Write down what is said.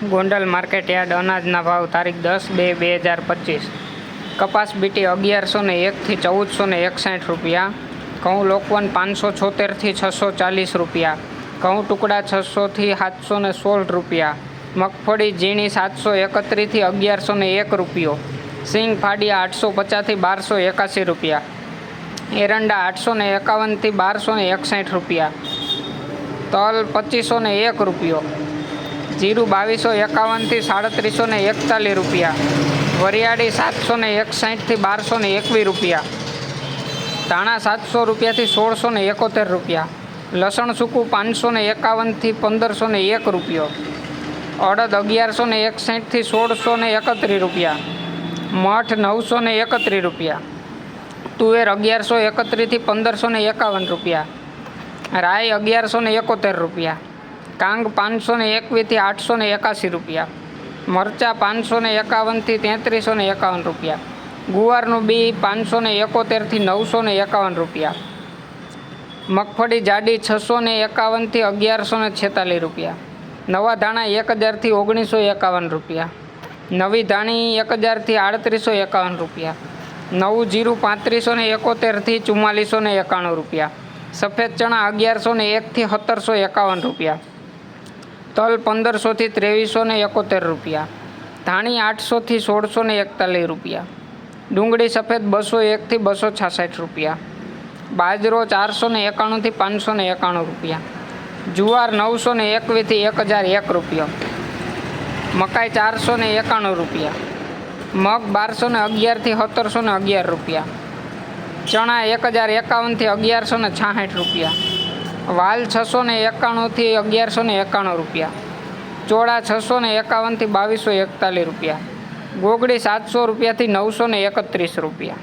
Gondal market yard અનાજના ભાવ તારીખ 10/2/2025। કપાસ બીટી 1101 થી 1461 રૂપિયા, ઘઉં લોકવન 576 થી 640 રૂપિયા, ઘઉં ટુકડા 600 થી 716 રૂપિયા, મગફળી ઝીણી 731 થી 1101 રૂપિયો, સિંગ ફાડિયા 850 થી 1281 રૂપિયા, એરંડા 851 થી 1261 રૂપિયા, તલ 2501 રૂપિયો, જીરું 2251 થી 3741 રૂપિયા, વરિયાળી 761 થી 1221 રૂપિયા, ધાણા 700 રૂપિયાથી 1671 રૂપિયા, લસણ સૂકું 551 થી 1501 રૂપિયો, અડદ 1161 થી 1631 રૂપિયા, મઠ 931 રૂપિયા, તુવેર 1131 થી 1551 રૂપિયા, રાઈ 1171 રૂપિયા, કાંગ 521 થી 881 રૂપિયા, મરચાં 551 થી 3351 રૂપિયા, ગુવારનું બી 571 થી 951 રૂપિયા, મગફળી જાડી 651 થી 1146 રૂપિયા, નવા ધાણા 1000 થી 1951 રૂપિયા, નવી ધાણી 1000 થી 3851 રૂપિયા, નવું જીરું 3571 થી 4491 રૂપિયા, સફેદ ચણા 1101 થી 1751 રૂપિયા, તલ 1500 થી 2371 રૂપિયા, ધાણી 800 થી 1641 રૂપિયા, ડુંગળી સફેદ 201 થી 266 રૂપિયા, બાજરો 491 થી 591 રૂપિયા, જુવાર 921 થી 1001 રૂપિયો, મકાઈ 491 રૂપિયા, મગ 1211 થી 1711 રૂપિયા, ચણા 1051 થી 1166 રૂપિયા, વાલ 691 થી 1191 રૂપિયા, ચોળા 651 થી 2241 રૂપિયા, ગોગડી 700 રૂપિયાથી 931 રૂપિયા।